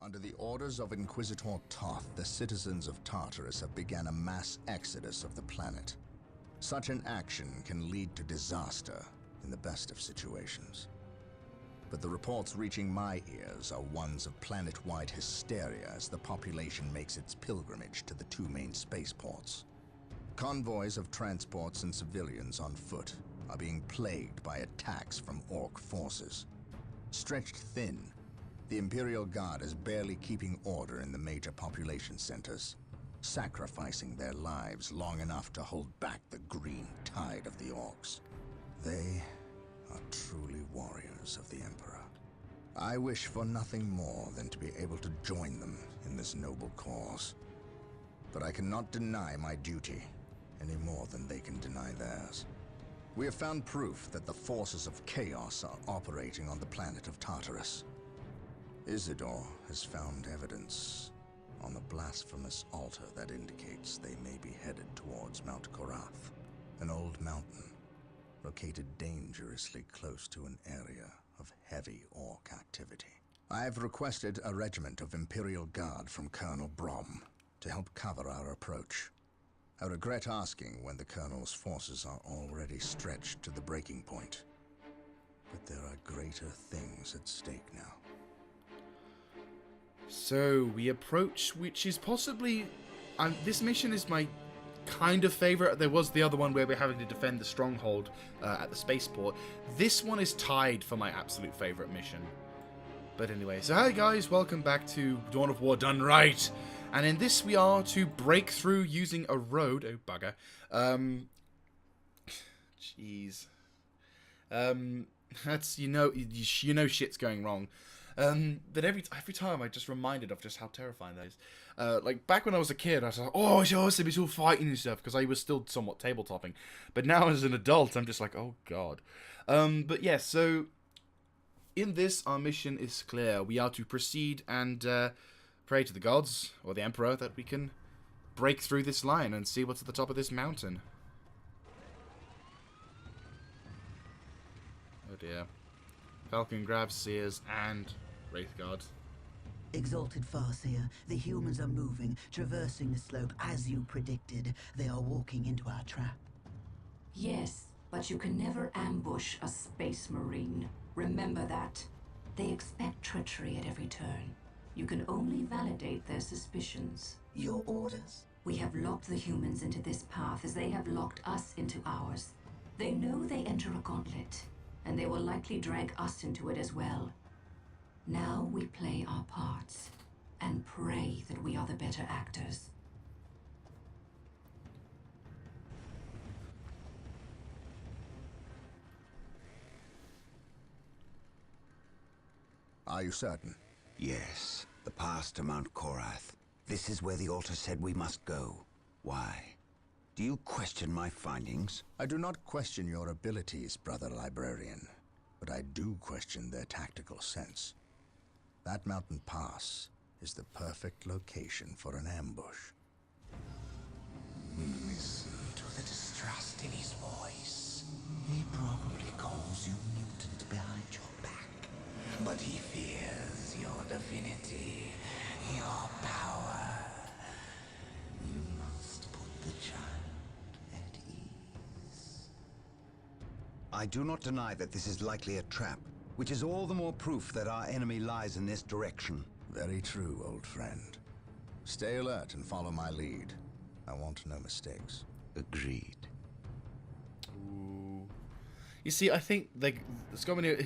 Under the orders of Inquisitor Toth, the citizens of Tartarus have begun a mass exodus of the planet. Such an action can lead to disaster in the best of situations. But the reports reaching my ears are ones of planet-wide hysteria as the population makes its pilgrimage to the two main spaceports. Convoys of transports and civilians on foot are being plagued by attacks from Orc forces. Stretched thin, the Imperial Guard is barely keeping order in the major population centers, sacrificing their lives long enough to hold back the green tide of the Orcs. They are truly warriors of the Emperor. I wish for nothing more than to be able to join them in this noble cause. But I cannot deny my duty any more than they can deny theirs. We have found proof that the forces of chaos are operating on the planet of Tartarus. Isidore has found evidence on the blasphemous altar that indicates they may be headed towards Mount Korath, an old mountain located dangerously close to an area of heavy Orc activity. I have requested a regiment of Imperial Guard from Colonel Brom to help cover our approach. I regret asking when the Colonel's forces are already stretched to the breaking point, but there are greater things at stake now. So we approach, which is possibly, this mission is my kind of favorite. There was the other one where we're having to defend the stronghold at the spaceport. This one is tied for my absolute favorite mission. But anyway, so hi guys, welcome back to Dawn of War Done Right. And in this we are to break through using a road. Oh bugger. Jeez. That's, you know shit's going wrong. But every time I just reminded of just how terrifying that is. Like back when I was a kid, I was like, oh, it's awesome, it's all fighting and stuff, because I was still somewhat tabletopping. But now as an adult, I'm just like, oh god. But yeah, so in this, our mission is clear. We are to proceed and pray to the gods, or the Emperor, that we can break through this line and see what's at the top of this mountain. Oh dear. Falcon grabs Seers and Wraith Guard. Exalted Farseer, the humans are moving, traversing the slope as you predicted. They are walking into our trap. Yes, but you can never ambush a Space Marine. Remember that. They expect treachery at every turn. You can only validate their suspicions. Your orders? We have locked the humans into this path as they have locked us into ours. They know they enter a gauntlet, and they will likely drag us into it as well. Now we play our parts, and pray that we are the better actors. Are you certain? Yes, the path to Mount Korath. This is where the altar said we must go. Why? Do you question my findings? I do not question your abilities, brother librarian, but I do question their tactical sense. That mountain pass is the perfect location for an ambush. Listen to the distrust in his voice. He probably calls you mutant behind your back, but he fears your divinity, your power. You must put the child at ease. I do not deny that this is likely a trap, which is all the more proof that our enemy lies in this direction. Very true, old friend. Stay alert and follow my lead. I want no mistakes. Agreed. Ooh. You see, I think Scott Manil,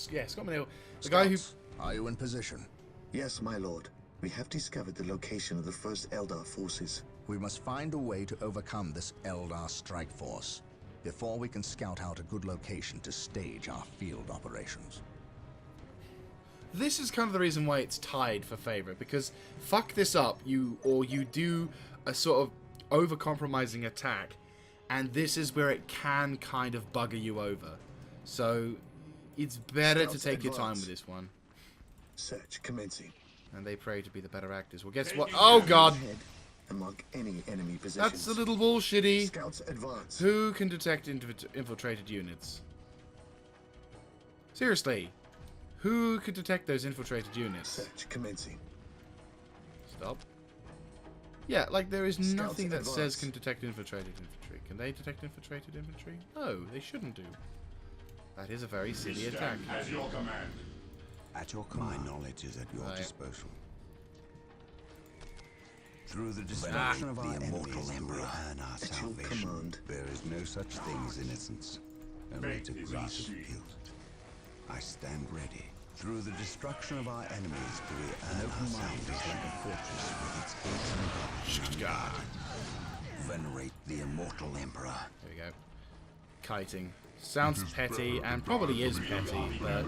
Scott Manil, the guy who... Are you in position? Yes, my lord. We have discovered the location of the first Eldar forces. We must find a way to overcome this Eldar strike force before we can scout out a good location to stage our field operations. This is kind of the reason why it's tied for favorite, because fuck this up, you do a sort of over-compromising attack, and this is where it can kind of bugger you over. So it's better to take your time with this one. Search commencing. And they pray to be the better actors. Well, guess what? Oh god! And mark any enemy positions. That's a little bullshitty. Scouts advance. Who can detect infiltrated units? Seriously, Who could detect those infiltrated units? Search commencing. Stop. Yeah, like there is Scouts nothing that advance. says can detect infiltrated infantry. Can they detect infiltrated infantry? No, they shouldn't do. That is a very silly attack. At your command. At your command. My knowledge is at your Right. disposal. Through the destruction of our immortal emperor and our At your salvation, command. there is no such thing as innocence, only Fate is degrees our of shield. guilt. I stand ready. Through the destruction of our enemies, do we earn our salvation like a fortress with its gates unguarded. Venerate the immortal emperor. There we go. Kiting. Sounds petty, and probably is petty, but...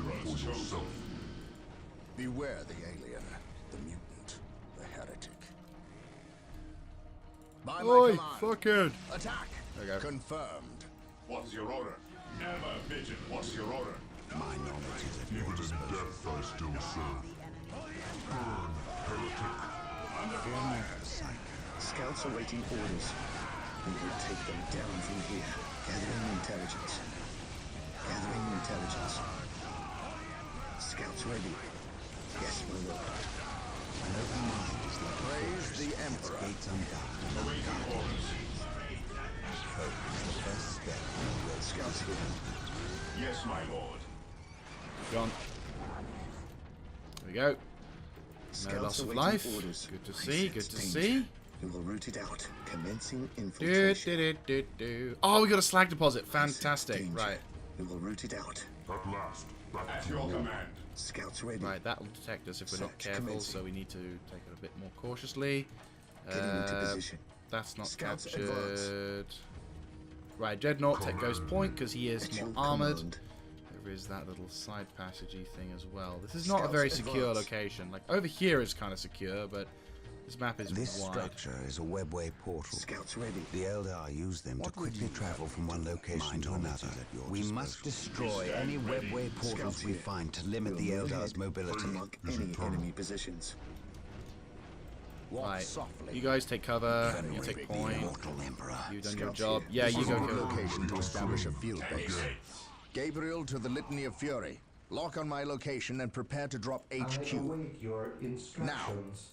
Beware the alien, the mutant, the heretic. By my Oi, command, fucking! attack! There we go. Confirmed. What's your order? Ever vigilant. What's your order? My knowledge is at your disposal. I still serve. Fear not the sight. Scouts awaiting orders. We will take them down from here. Gathering intelligence. Gathering intelligence. Scouts ready. Yes, my lord. An open mind is like a Praise fortress the with its Emperor. gates unguarded. Hope is the first step in the road. Scouts here. Yes, my lord. Gone. There we go. No Scouts loss of awaiting life. orders. Good to I see, sense good to danger. see. We will root it out. Commencing Do, infiltration. do, do, do, do. Oh, we got a slag deposit. I sense Fantastic. danger. Right. We will root it out. At last. At your command. Scouts ready. Right, that will detect us if we're not Search careful, commencing. so we need to take it a bit more cautiously. Getting into position. That's not Scouts captured. Right, Dreadnought, take Ghost Point, because he is At more your armoured. command. There is that little side passagey thing as well. This is not a Scouts very secure advance. location. Like, over here is kind of secure, but this map is This wide. structure is a webway portal. Scouts ready. The Eldar use them to quickly travel from one location to another. We must destroy any webway portals Scouts we here. find to limit the We'll move Eldar's ahead mobility. to mark any enemy positions. Walk Right, softly. you guys take cover, you Venerate take the point. immortal emperor. You've done your Scouts job. here. Yeah, This you is go a good kill. location to establish a field base. Haste. Gabriel to the Litany of Fury. Lock on my location and prepare to drop HQ. await your instructions.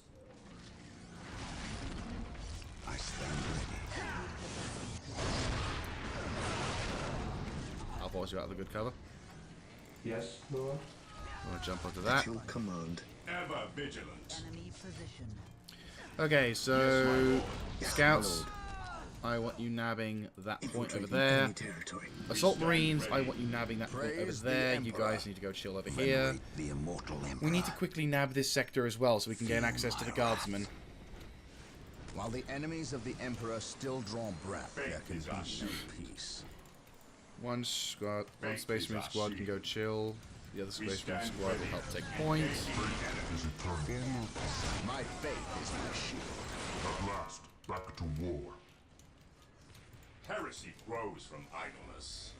I stand ready. I'll force you out of the good cover. Yes, Lord. I'm gonna jump onto At that. your command. Ever vigilant. Enemy position. Okay, so Yes, scouts, my I want you nabbing that point over Infiltrating there. enemy territory. Assault Marines, I want you nabbing that point over Praise the there. You Emperor. guys need to go chill over here. Venerate the immortal emperor. We need to quickly nab this sector as well, so we can gain access to the guardsmen. While the enemies of the Emperor still draw breath, there can be no peace. One Space Marine squad can go chill. The other Space Marine squad will help take points. Fear not the sight. My faith is my shield. At last. Back to war. Heresy grows from idleness.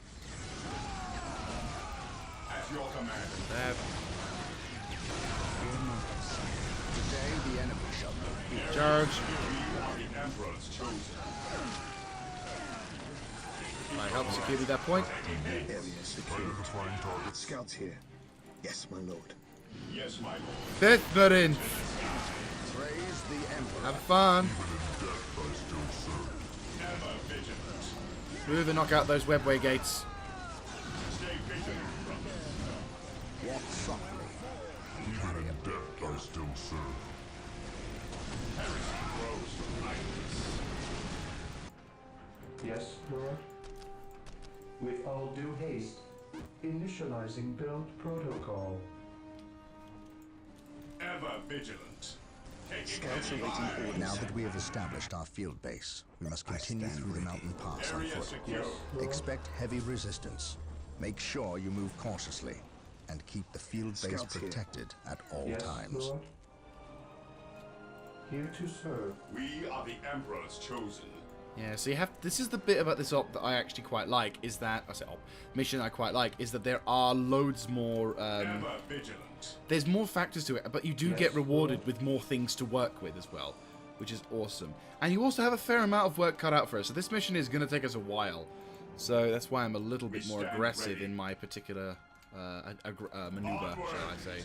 At your command. There. Fear not the sight. Today the enemy shall know fear. Charge. We are the Emperor's chosen. I help secure that point. Area secured. Scouts here. Yes, my lord. Yes, my lord. Death Marine. Praise the Emperor. Have fun. Ever vigilant. Move and knock out those webway gates. Stay vigilant, brother. Walk softly. Even in death, I still serve. Heresy grows from idleness. Yes, Lord. With all due haste, initializing build protocol. Ever vigilant. Taking Scouts heavy awaiting fire. orders. Now that we have established our field base, we must continue stand through the ready. mountain pass on Area foot. secure. Expect heavy resistance. Make sure you move cautiously and keep the field base Scouts here. protected at all Yes, times. Lord. Here to serve. We are the Emperor's chosen. Yeah, so you have. This is the bit about this op that I actually quite like. Is that I say op mission I quite like is that there are loads more. Ever vigilant. There's more factors to it, but you do Yes, get rewarded Lord. with more things to work with as well, which is awesome. And you also have a fair amount of work cut out for us. So this mission is going to take us a while. So that's why I'm a little bit more stand aggressive ready. in my particular maneuver, shall I say.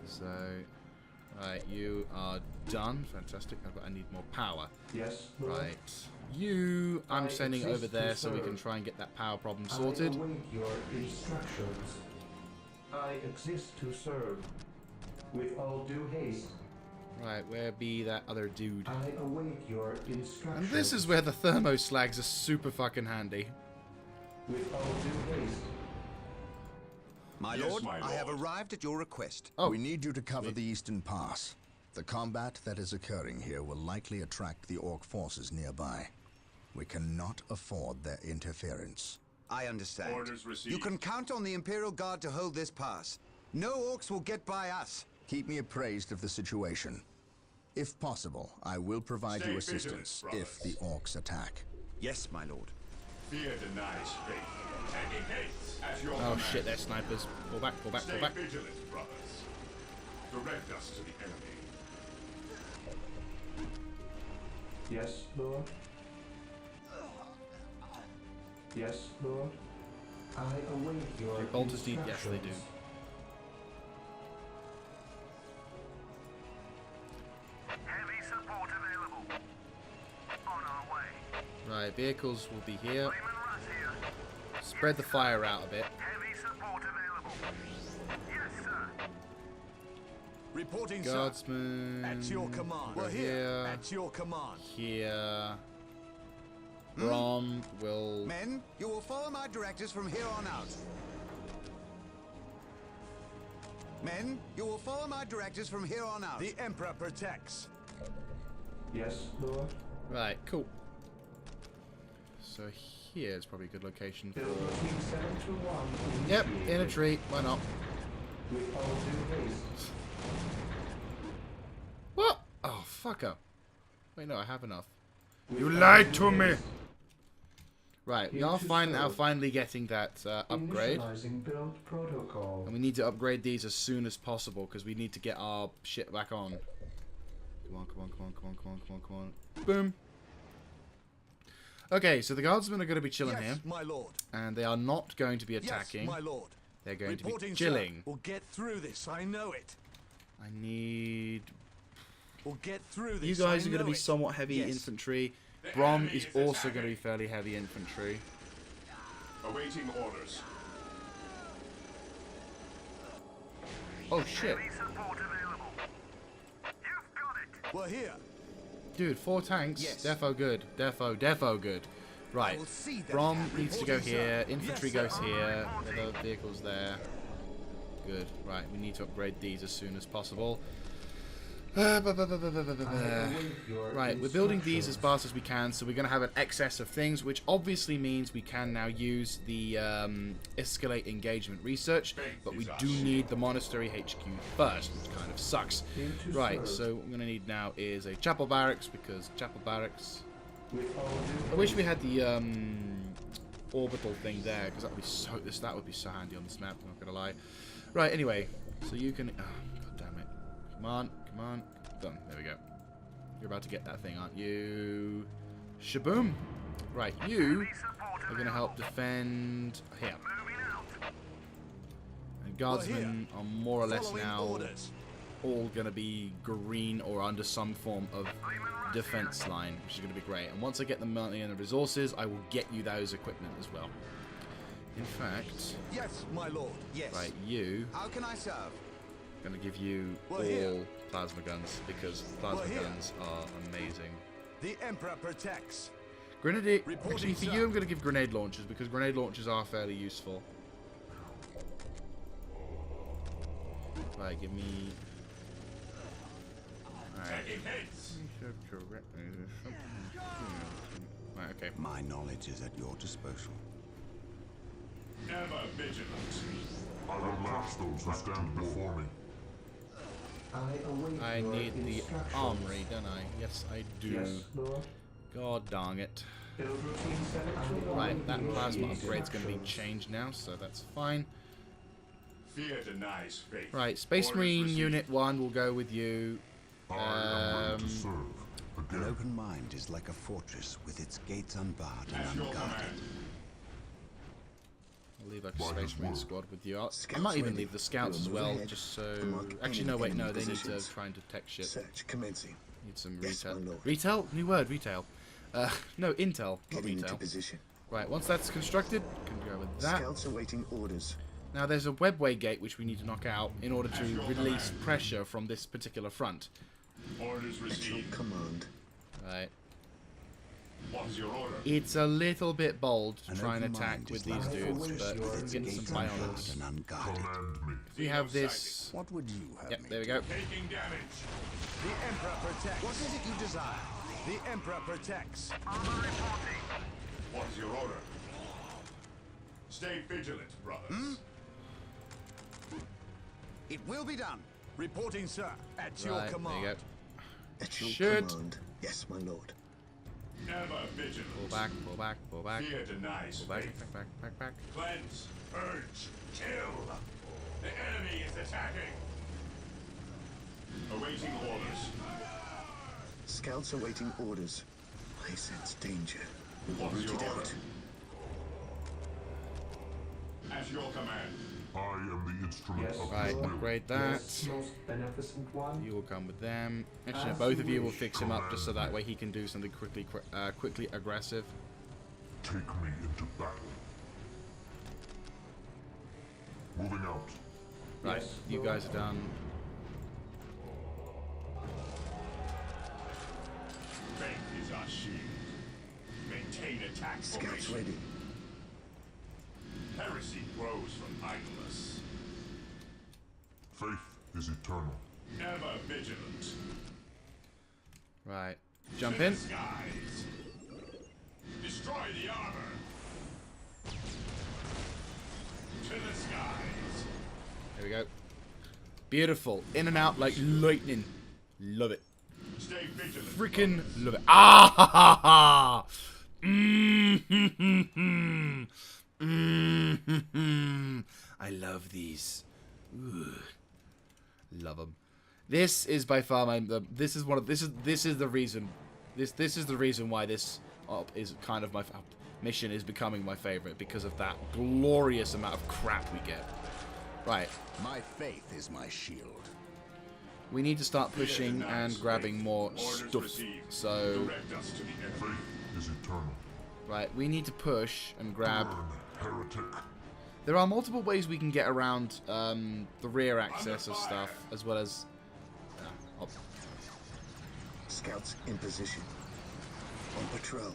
So, right, you are done. Fantastic. I need more power. Yes, Lord. Right. You, I'm sending over there so we can try and get that power problem sorted. I await your instructions. I exist to serve. With all due haste. Right, where be that other dude? I await your instructions. And this is where the thermoslags are super fucking handy. With all due haste. My Yes, lord, my I have lord. arrived at your request. Oh, We need you to cover the Eastern Pass. The combat that is occurring here will likely attract the Orc forces nearby. We cannot afford their interference. I understand. Orders received. You can count on the Imperial Guard to hold this pass. No orcs will get by us. Keep me appraised of the situation. If possible, I will provide Stay you vigilant, assistance brothers. if the Orcs attack. Yes, my lord. Fear denies faith. Taking haste at your oh command. shit, they're snipers. Pull back, pull back, Stay pull back. vigilant, brothers. Direct us to the enemy. Yes, Lord. Yes, Lord. I await your They bolt as deep? Yes, they do. instructions. Heavy support available. On our way. Right, vehicles will be here. Lehman Russ here. Spread the fire out a bit. Heavy support available. Yes, sir. Reporting, Guardsmen. At your command. Go We're here. At your command. Here. Brom will. Men, you will follow my directives from here on out. Men, you will follow my directives from here on out. The Emperor protects. Yes, Lord. Right, cool. So here's probably a good location Build for. routine 721. Yep, in a initiated. tree. Why not? With all due haste. What? Oh, fucker. Wait, no, I have enough. With You all lied due to me! haste. Right, we Here are to now serve. finally getting that upgrade. Initializing build protocol. And we need to upgrade these as soon as possible because we need to get our shit back on. Come on, come on, come on, come on, come on, come on, come on. Boom. Okay, so the guardsmen are going to be chilling here. my lord. And they are not going to be attacking. lord. They're going to be chilling. We'll get through this. I know it. I need... We'll get through this. You guys are going to be somewhat heavy infantry. Brom is also going to be fairly heavy infantry. Awaiting orders. Oh shit. Heavy support available. You've got it. We're here. Dude, 4 tanks. Yes. Defo good. Defo good. Right. will see that. Brom needs to go Reporting, sir. here. Infantry Yes, goes here. Other vehicles there. Good. Right, we need to upgrade these as soon as possible. Right, we're building these as fast as we can, so we're going to have an excess of things, which obviously means we can now use the escalate engagement research, but we do need the monastery HQ first, which kind of sucks. Right, so what I'm going to need now is a chapel barracks, because chapel barracks... I wish we had the orbital thing there, because that would be so handy on this map, I'm not going to lie. Right, anyway, so you can... Oh, God damn it. Come on, come on. Done. There we go. You're about to get that thing, aren't you? Shaboom. Right, you are going to help defend here. And guardsmen are more or less now all going to be green or under some form of defense line, which is going to be great. And once I get the money and the resources, I will get you those equipment as well. In fact... Yes, my lord. Yes. Right, you... How can I serve? I'm going to give you all plasma guns, because plasma guns are amazing. The Emperor protects. Grenade... Reporting, Actually, for sir. you, I'm going to give grenade launchers, because grenade launchers are fairly useful. Right, give me... Alright. Right, okay. My knowledge is at your disposal. Ever vigilant. I will match those who stand before me. I need the armory, don't I? Yes, I do. Yes, Lord. God dang it. Build routine 721. Right, that plasma upgrade's going to be Instructions. changed now, so that's fine. Fear denies faith. Right, Space Orders Marine received. Unit 1 will go with you. I am ready to serve. An Again. open mind is like a fortress with its gates unbarred At and your unguarded. command. I'll leave like a Space Marine squad with you. I Scouts might even ready. leave the scouts as We will well, move ahead just so... and mark Actually, any no, wait, enemy no, they need to positions. try and detect shit. Search commencing. Need some Yes, retail. my lord. Retail? New word, retail. No, intel, not Getting into retail. position. Right, once that's constructed, can go with that. Scouts awaiting orders. Now there's a webway gate which we need to knock out in order to release pressure from this particular front. Orders At your received. command. Right. What is your order? It's a little bit bold to An try and open attack mind with is like these a dudes, fortress but with we're its getting gates some unguarded bionics. and unguarded. Command me. We have this. What would you have Yep, me there we do? go. Taking damage. The Emperor protects. What is it you desire? The Emperor protects. What is your order? Stay vigilant, brothers. It will be done. Reporting, sir. At your Right, there command. you go. At your Should. command. Yes, my lord. Ever vigilant. Pull back, pull back, pull back. Fear denies Pull back, faith. back. Cleanse, purge, kill. The enemy is attacking. Awaiting orders. Scouts awaiting orders. I sense danger. We will What is root your it order? out. At your command. I am the instrument Yes, of Right, his will. upgrade that. Yes, most beneficent one. You will come with them. Actually, no, both of you will fix him up just so that way he can do something quickly aggressive. Take me into battle. Moving out. Right, Yes, you Lord. guys are done. Faith is our shield. Maintain attack Scouts formation. ready. Heresy grows from idleness. Faith is eternal. Ever vigilant. Right, jump To in. the skies. Destroy the armor. To the skies. There we go. Beautiful. In and out like lightning. Love it. Stay vigilant. Freaking love it. Ah ha ha ha. I love these. Ooh. Love them. This is by far this is the reason why this op is kind of my mission is becoming my favorite, because of that glorious amount of crap we get. Right. My faith is my shield. We need to start pushing and grabbing more Orders stuff. received. So, Direct us to the enemy. Faith is eternal. right, we need to push and grab. Burn, heretic. There are multiple ways we can get around the rear access of stuff, as well as. Oh, Scouts in position. On patrol.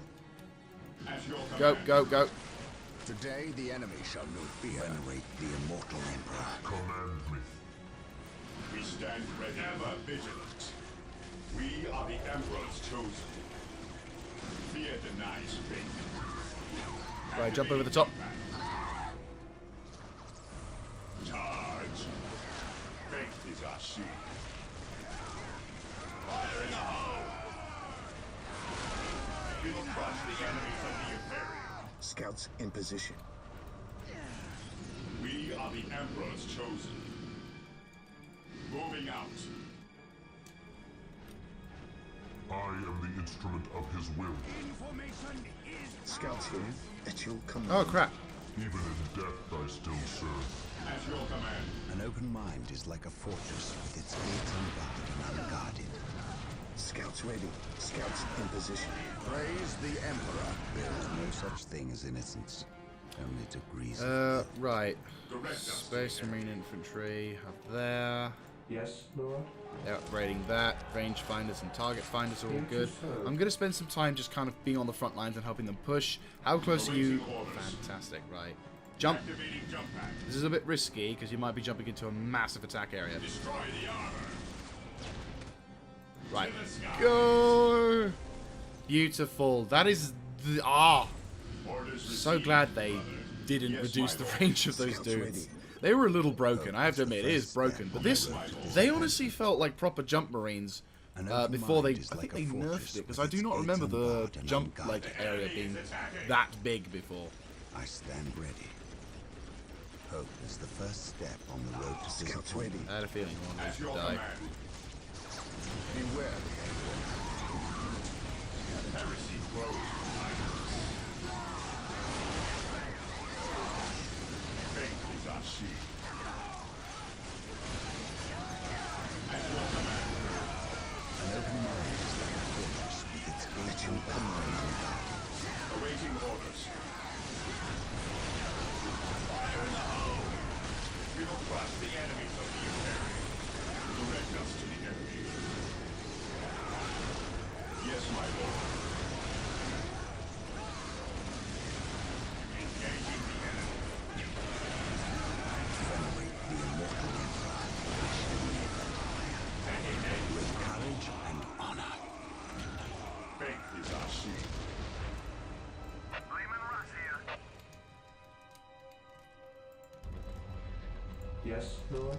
At your go, command. go, go. Today the enemy shall know fear. Venerate the immortal Emperor. Command me. We stand ready. Ever vigilant. We are the Emperor's chosen. Fear denies faith. Right, jump over the top. Charge. Faith is our shield. Fire in the hole. We will crush the enemies of the Imperium. Scouts in position. We are the Emperor's chosen. Moving out. I am the instrument of his will. Information is Scouts here. At your command. Oh crap. Even in death I still serve. at your command. An open mind is like a fortress with its gates unbarred and unguarded. Scouts ready. Scouts in position. Praise the Emperor. There is no such thing as innocence. Only degrees of guilt. Right. Direct us to Space the Marine Infantry up there. Yes, Lord. They're upgrading that. Range finders and target finders are all good. I'm going to spend some time just kind of being on the front lines and helping them push. How close are you? Fantastic, right. Jump. Activating jump pack. This is a bit risky because you might be jumping into a massive attack area. Destroy the armor. Right. To the skies. Go! Beautiful. That is the... Orders So received, glad they brother. didn't Yes, reduce my the lord. range of those Scouts dudes. ready. They were a little broken. I have to admit, it is broken. But this, they honestly felt like proper jump marines before they. I think they nerfed it because I do not remember the jump like area being that big before. I stand ready. Hope is the first step on the road to Scouts disappointment. ready. I had a feeling one At of your these would die. command. Beware. Heresy grows from idleness. Yes, Lord?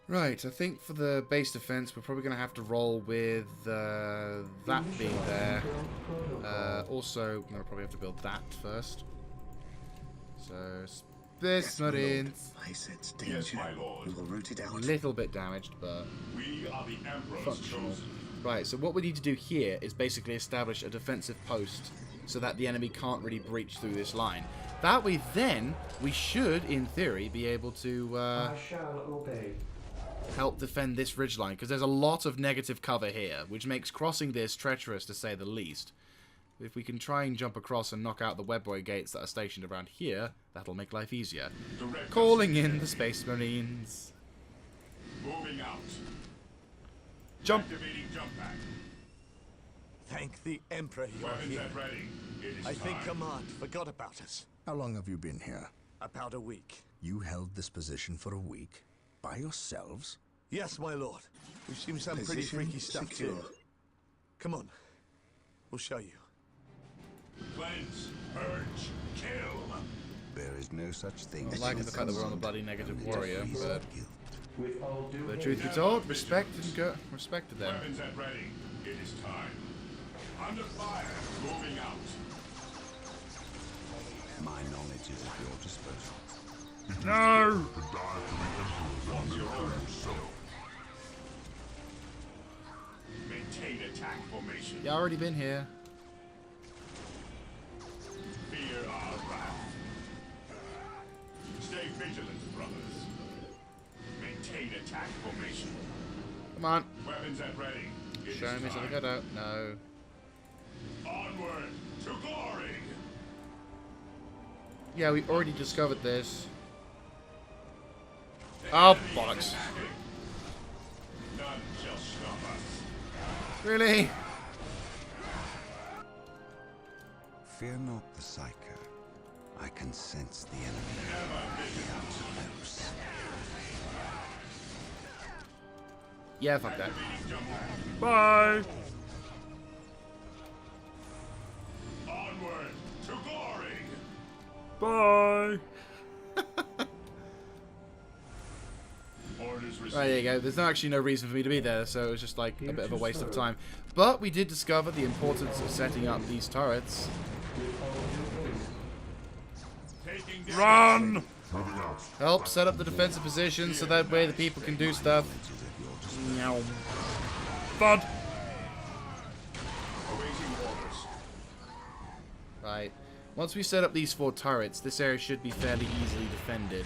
Right, I think for the base defense, we're probably going to have to roll with that being there. Also, I'm going to probably have to build that first. So, Space Marines. I sense danger. Yes, my lord. We will root it A out. little bit damaged, but We are the Emperor's functional. chosen. Right, so what we need to do here is basically establish a defensive post so that the enemy can't really breach through this line. That way, then, we should, in theory, be able to I shall obey. help defend this ridgeline, because there's a lot of negative cover here, which makes crossing this treacherous, to say the least. If we can try and jump across and knock out the webboy gates that are stationed around here, that'll make life easier. Direct Calling us. in the Space Marines. Moving out. Jump! Activating jump pack. Thank the Emperor you're Weapons here. at ready. It is I think time. Command forgot about us. How long have you been here? About a week. You held this position for a week? By yourselves? Yes, my lord. We've seen some pretty Position freaky stuff secure. too. Come on. We'll show you. Cleanse, purge, kill. There is no such thing I as like the fact that we're on the bloody negative warrior, but With all due the truth be told, respected them. Weapons at ready. It is time. Under fire. Moving out. my knowledge is at your disposal. No! To die for the Emperor, then live for yourself. Maintain attack formation. Yeah, already been here. Fear our wrath. Stay vigilant, brothers. Maintain attack formation. Come on. Weapons at ready. It Show is me time. something I don't know. Onward to glory. Yeah, we already discovered this. The Oh, enemy is bollocks. attacking. None shall stop us. Really? Fear not the Psycho. I can sense the enemy. Never vigilant. Close. Yeah, fuck that. Activating jump pack. Bye! Onward to glory. Bye! Orders received. Right, there you go. There's actually no reason for me to be there, so it was just like a bit of a waste of time. But we did discover the importance of setting up these turrets. Taking down. Run! Moving out. Help set up the defensive position so that way the people can do stuff. Meow. Thud! Awaiting orders. Right. Once we set up these 4 turrets, this area should be fairly easily defended.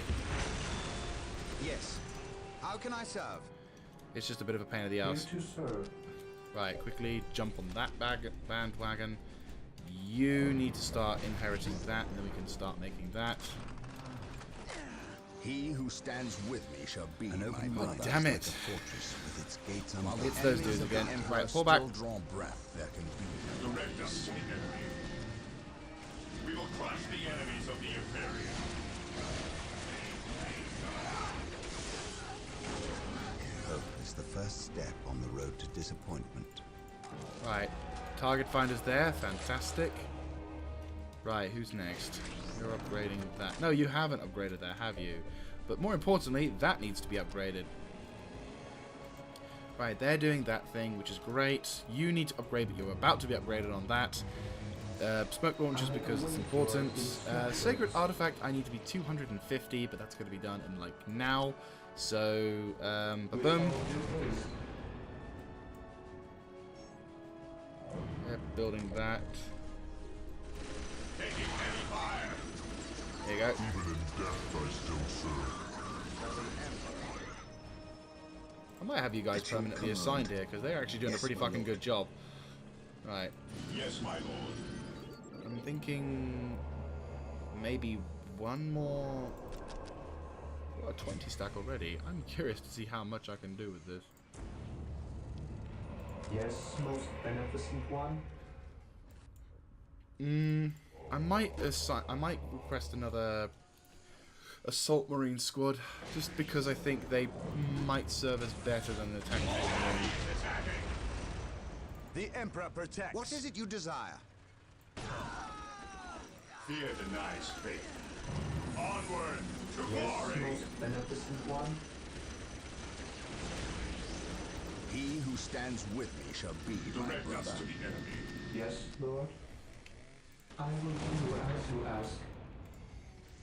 Yes. How can I serve? It's just a bit of a pain in the ass. to serve. Right, quickly jump on that bandwagon. You need to start inheriting that, and then we can start making that. He who stands with me shall be An my open brother. mind damn is it. like a fortress with its gates While the It's those enemies dudes of the again. Emperor Right, pull back. still draw breath, there can be no Direct us to the enemy. We will crush the enemies of the Imperium. hope is the first step on the road to disappointment. Right, target finder's there. Fantastic. Right, who's next? You're upgrading that. No, you haven't upgraded that, have you? But more importantly, that needs to be upgraded. Right, they're doing that thing, which is great. You need to upgrade, but you're about to be upgraded on that. Smoke launchers because it's important. Sacred artifact, I need to be 250, but that's going to be done in like now. So, boom. Yep, building that. Taking heavy fire. There you go. Even in death, I still serve. I might have you guys permanently assigned here because they're actually doing a pretty fucking good job. Right. Yes, my lord. I'm thinking maybe one more. What, a 20 stack already? I'm curious to see how much I can do with this. Yes, most beneficent one. I might request another assault marine squad, just because I think they might serve as better than the tactical marine. The Emperor protects. What is it you desire? Fear denies faith. Onward to Yes, glory. most beneficent one. He who stands with me shall be my Direct brother. us to the enemy. Yes, Lord. I will do as you ask.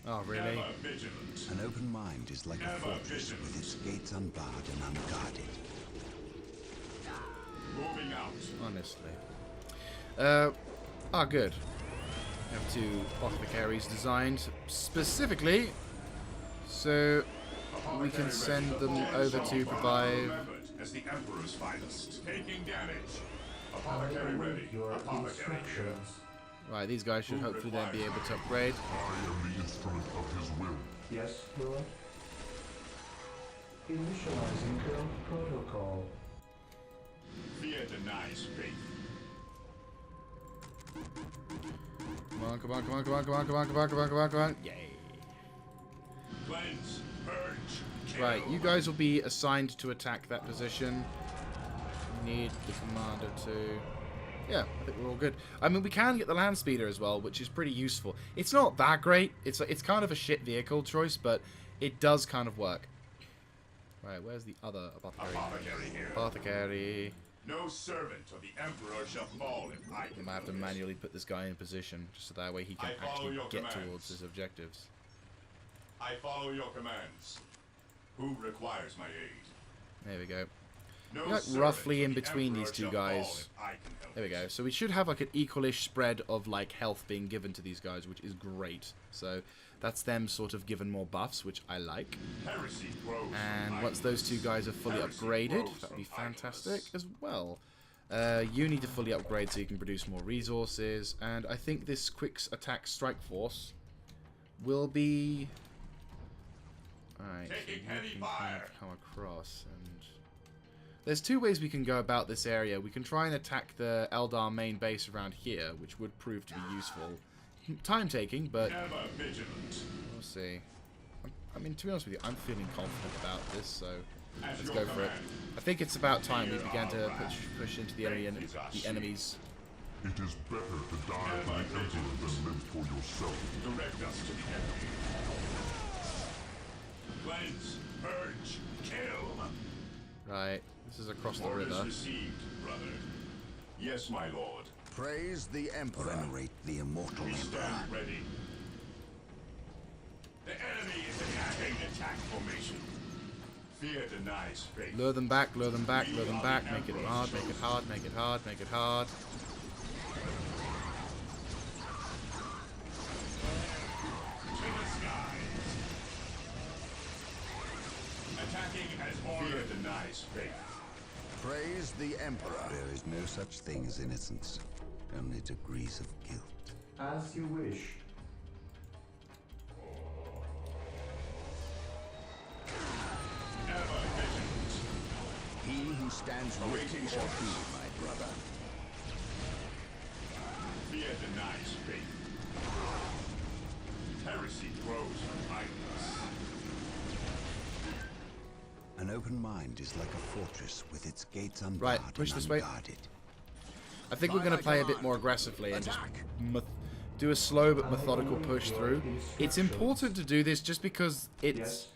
Oh, really? Ever vigilant. An open mind is like a Never fortress vigilant. with its gates unbarred and unguarded. Moving out. Honestly. Good. We have 2 apothecaries designed specifically so we can send them over to provide... Remembered as the Emperor's finest. Taking damage. I Apothecary ready. await your Apothecary here. instructions. Right, these guys should hopefully then be able to upgrade. I am the instrument of his will. Yes, Lord. Initializing build protocol. Fear denies faith. Come on, come on, come on, come on, come on, come on, come on, come on, come on, come on. Yay. Cleanse. Purge. Kill. Right, you guys will be assigned to attack that position. Need the commander to... Yeah, I think we're all good. I mean, we can get the land speeder as well, which is pretty useful. It's not that great. It's kind of a shit vehicle choice, but it does kind of work. Right, where's the other apothecary? Apothecary here. Apothecary. No servant of the Emperor shall fall if I I can might have to help it. manually put this guy in position, just so that way he can I follow actually your get commands. towards his objectives. I follow your commands. Who requires my aid? There we go. No We're like servant roughly of in the between Emperor these two shall fall guys. if I can help There we it. go. So we should have like an equalish spread of like health being given to these guys, which is great. So that's them sort of given more buffs, which I like. Heresy grows from And once those 2 guys are fully Heresy upgraded, grows that'd be from fantastic idleness. as well. You need to fully upgrade so you can produce more resources. And I think this quick attack strike force will be... Alright, so Taking you heavy can kind fire. of come across and... There's 2 ways we can go about this area. We can try and attack the Eldar main base around here, which would prove to be useful. Time-taking, but Ever vigilant. we'll see. I mean, to be honest with you, I'm feeling confident about this, so At let's your go for it. command. I think it's about time we Fear began to our push into the enemies. It is better to die for the Emperor than live for yourself. Direct us to the enemy. Cleanse. Purge. Kill. Right, this is across the Orders river. received, brother. Yes, my lord. Praise the Emperor. Venerate the immortal We Emperor. stand ready. The enemy is attacking attack formation. Fear denies faith. Lure them back, lure them back, lure them back. Make it hard, make it hard, make it hard, make it hard. To the skies. Attacking as ordered. Fear denies faith. Praise the Emperor. There is no such thing as innocence, only degrees of guilt. As you wish. Ever vigilant. He who stands with me shall be my brother. Fear denies faith. Heresy grows from idleness. An open mind is like a fortress with its gates unbarred Right, push and this way. unguarded. I think we're going to play a bit more aggressively and just do a slow but methodical push through. It's important to do this just because it's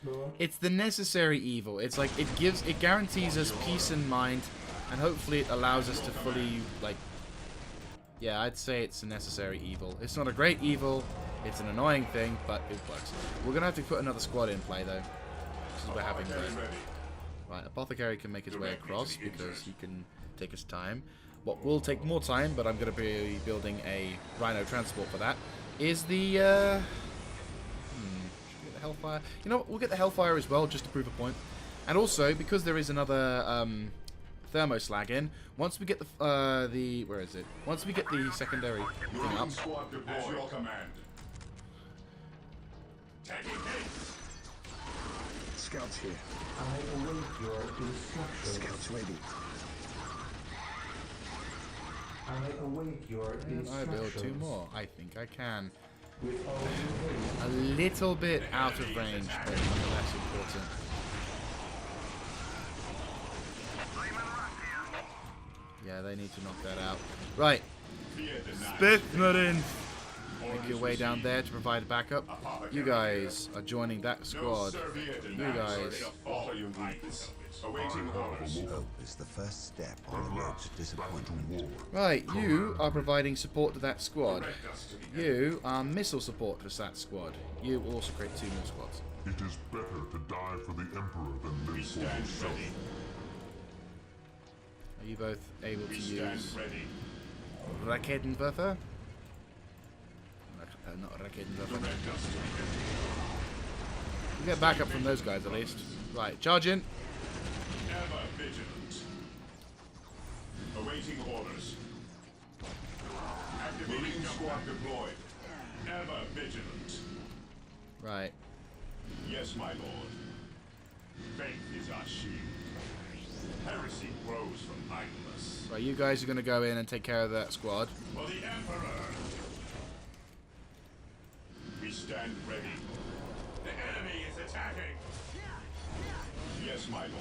the necessary evil. It's like it guarantees us peace in mind, and hopefully it allows us to fully yeah, I'd say it's a necessary evil. It's not a great evil. It's an annoying thing, but it works. We're gonna have to put another squad in play though, because we're having right. Apothecary can make his way across because he can take his time. What will take more time, but I'm going to be building a Rhino transport for that, is the, should we get the Hellfire? You know what, we'll get the Hellfire as well, just to prove a point. And also, because there is another, Thermoslag in, once we get the, where is it? Once we get the secondary thing up. Squad deployed. At your command. Taking haste. Scouts here. I await your instructions. Scouts ready. I await your Can I instructions. build 2 more? I think I can. With all due haste. A little bit out of range, but nonetheless important. Yeah, they need to knock that out. Right. Fear denies Spithmarine. Make your way down there to provide backup. You guys are joining that squad. You guys. Awaiting orders. Hope is the first step on the road to disappointment. Right, you are providing support to that squad. You are missile support for that squad. You will also create 2 more squads. It is better to die for the Emperor than live for yourself. Are you both able to use Raketenwerfer? Not Raketenwerfer. You get backup from those guys at least. Right, charge in. Ever vigilant. Awaiting orders. Activating squad deployed. Ever vigilant. Right. Yes, my lord. Faith is our shield. Heresy grows from idleness. Right, you guys are going to go in and take care of that squad. For the Emperor. We stand ready. The enemy is attacking. Yes, my lord.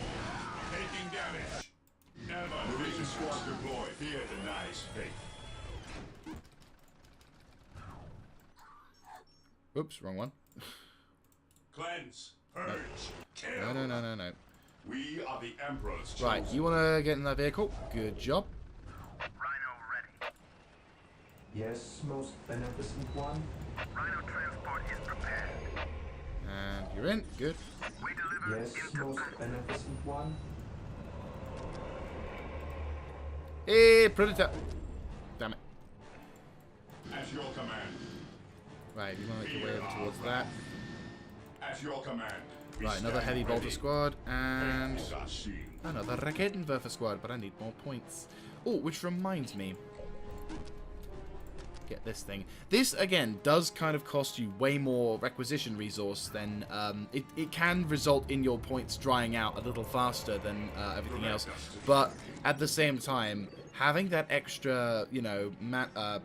Taking damage. Ever vision squad deployed. Fear denies faith. Oops, wrong one. Cleanse. Purge. Kill. No. We are the Emperor's chosen. Right, you want to get in that vehicle? Good job. Rhino ready. Yes, most beneficent one. Rhino transport is prepared. And you're in. Good. We deliver Yes, into most beneficent one. Hey, Predator. Damn it. At your command. Right, you want to make your way over towards that. At your command. Right, another heavy bolter squad and Faith is our shield. another Raketenwerfer squad, but I need more points. Oh, which reminds me. Get this thing. This, again, does kind of cost you way more requisition resource than... it can result in your points drying out a little faster than everything else. But at the same time, having that extra, you know,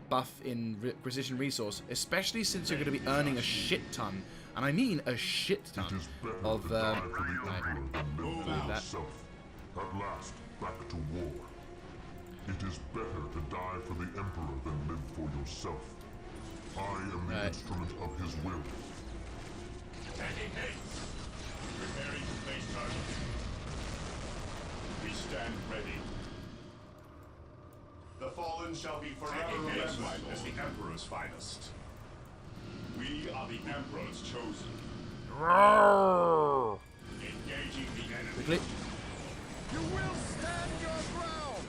buff in requisition resource, especially since you're going to be earning a shit ton, and I mean a shit ton of... right. Move that. At last, back to war. It is better to die for the Emperor than live for yourself. I am the instrument of his will. Taking haste. Preparing to place target. We stand ready. The fallen shall be forever remembered as the Emperor's finest. We are the Emperor's chosen. Engaging the enemy. Quickly. You will stand your ground!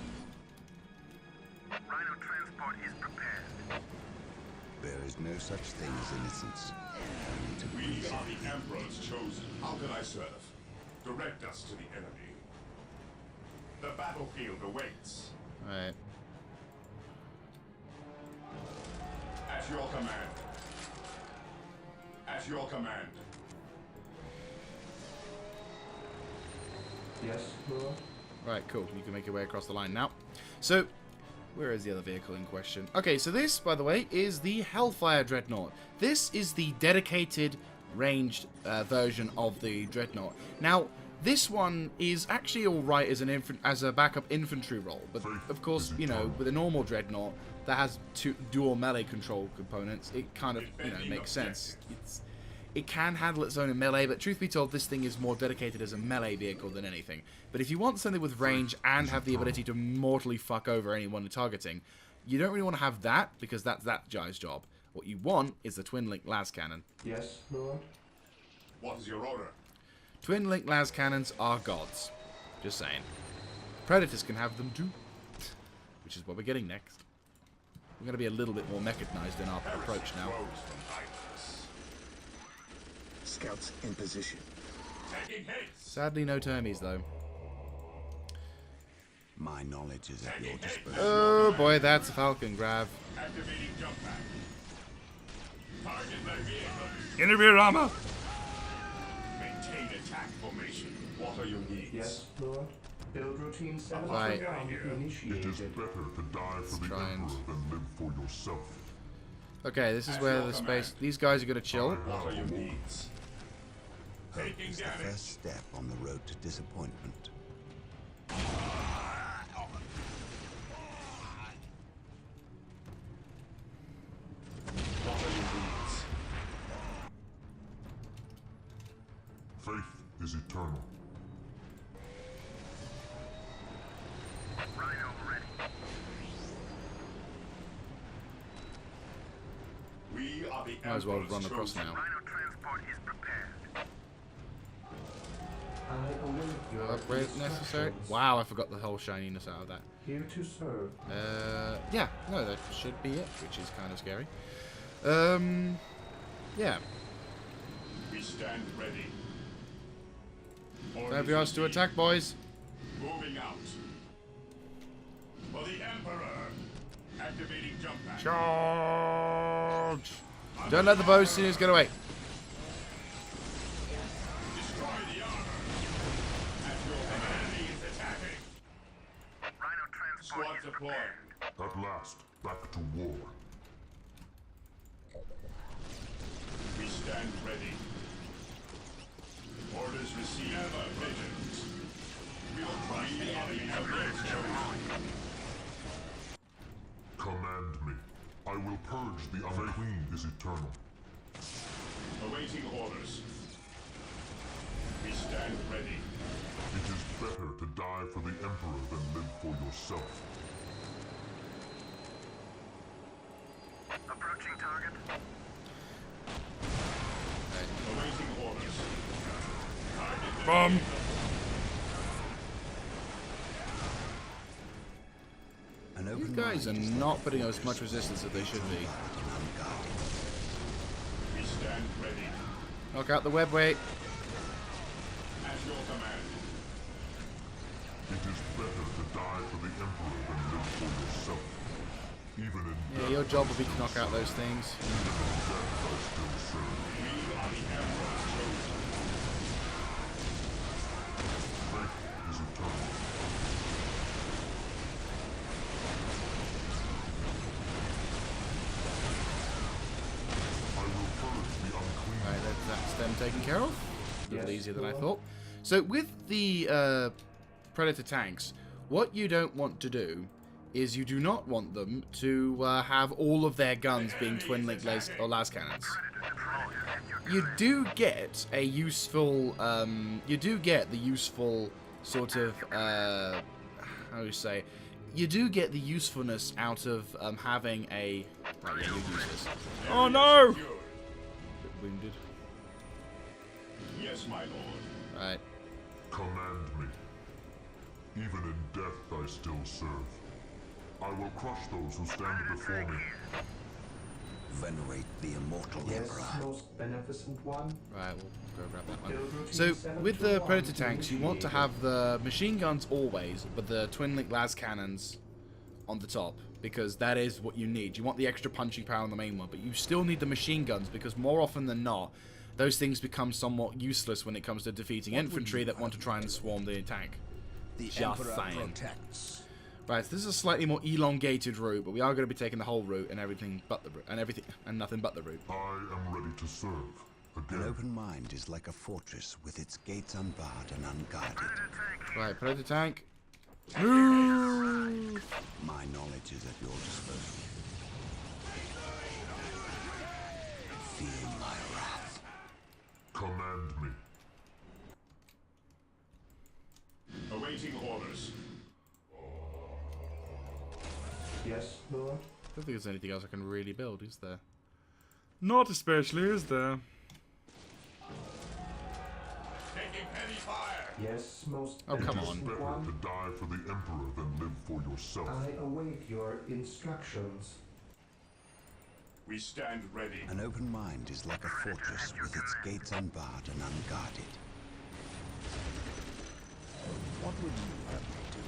Rhino transport is prepared. There is no such thing as innocence. Only to We please. are the Emperor's chosen. How can I serve? Direct us to the enemy. The battlefield awaits. Right. At your command. At your command. Yes, Lord. Right, cool. You can make your way across the line now. So, where is the other vehicle in question? Okay, so this, by the way, is the Hellfire Dreadnought. This is the dedicated ranged version of the Dreadnought. Now, this one is actually alright as a backup infantry role, but of course, you know, with a normal Dreadnought that has two dual melee control components, it kind of, you know, makes sense. It can handle its own in melee, but truth be told, this thing is more dedicated as a melee vehicle than anything. But if you want something with range and have the ability to mortally fuck over anyone you're targeting, you don't really want to have that, because that's that guy's job. What you want is the twin-link las cannon. Yes, Lord. What is your order? Twin-link las cannons are gods. Just saying. Predators can have them too, which is what we're getting next. We're going to be a little bit more mechanized in our approach now. Scouts in position. Sadly, no termies, though. My knowledge is at your disposal. Oh boy, that's a Falcon grab. Activating jump pack. Target my vehicle. Interview armor! Maintain attack formation. What are your needs? Yes, Lord. Build routine 7 Right. initiated. It is better to die for the Emperor than live for yourself. Okay, this is where the space... These guys are going to chill. What are your needs? Hope Taking is the damage. first step on the road to disappointment. What are is eternal. Rhino ready. We are the Might as well Emperor's run across chosen. now. Rhino transport is prepared. I await your Upgrade necessary? instructions. Wow, I forgot the whole shininess out of that. Here to serve. Yeah, no, that should be it, which is kind of scary. Yeah. We stand ready. Time for us to attack, boys. Moving out. For the Emperor. Activating jump pack. Charge! Don't let the bow sinews get away. Destroy the armor. At your enemy is attacking. Rhino transport Squad is deployed. prepared. At last, back to war. We stand ready. Orders received. Never vigilant. We will crush the enemy Emperor's chosen. Command me. I will purge the unclean is eternal. Awaiting orders. We stand ready. It is better to die for the Emperor than live for yourself. Approaching target. Awaiting orders. Target Bomb! An You open guys are mind is not putting as much resistance as they should be. unguarded. We stand ready. Knock out the web weight. At your command. It is better to die for the Emperor than live for yourself. Even in Yeah, death, your job will be to knock out those things. even in death I still serve. We are the Emperor's chosen. Faith is eternal. I will purge the unclean. Right, that's them taken care of. A little Yes, easier than I Lord. thought. So with the Predator tanks, what you don't want to do is you do not want them to have all of their guns being twin-link las cannons. You do get a useful, you do get the useful sort of, how do you say, you do get the usefulness out of having a, right, yeah, you use this. Oh no! Secured. Bit wounded. Yes, my lord. Right. Command me. Even in death I still serve. I will crush those who stand before me. Venerate the immortal Yes, Emperor. most beneficent one. Right, we'll go grab that one. Build routine So, 7 with to the 1 Predator to tanks, you want to initiate. have the machine guns always, but the twin-link las cannons on the top, because that is what you need. You want the extra punching power on the main one, but you still need the machine guns, because more often than not, those things become somewhat useless when it comes to defeating infantry that want to try and swarm the tank. The Just Emperor saying. protects. Right, so this is a slightly more elongated route, but we are going to be taking the whole route and everything but the route, and nothing but the route. I am ready to serve. An Again. open mind is like a fortress with its gates unbarred and unguarded. Right, Predator tank. Move! My knowledge is at your disposal. Feel my wrath. Command me. Awaiting orders. Yes, Lord. I don't think there's anything else I can really build, is there? Not especially, is there? Taking heavy fire. Yes, most Oh, come It is on. better one. to die for the Emperor than live for yourself. I await your instructions. We stand ready. An open mind is like a fortress with its gates unbarred and unguarded. What would you have me do?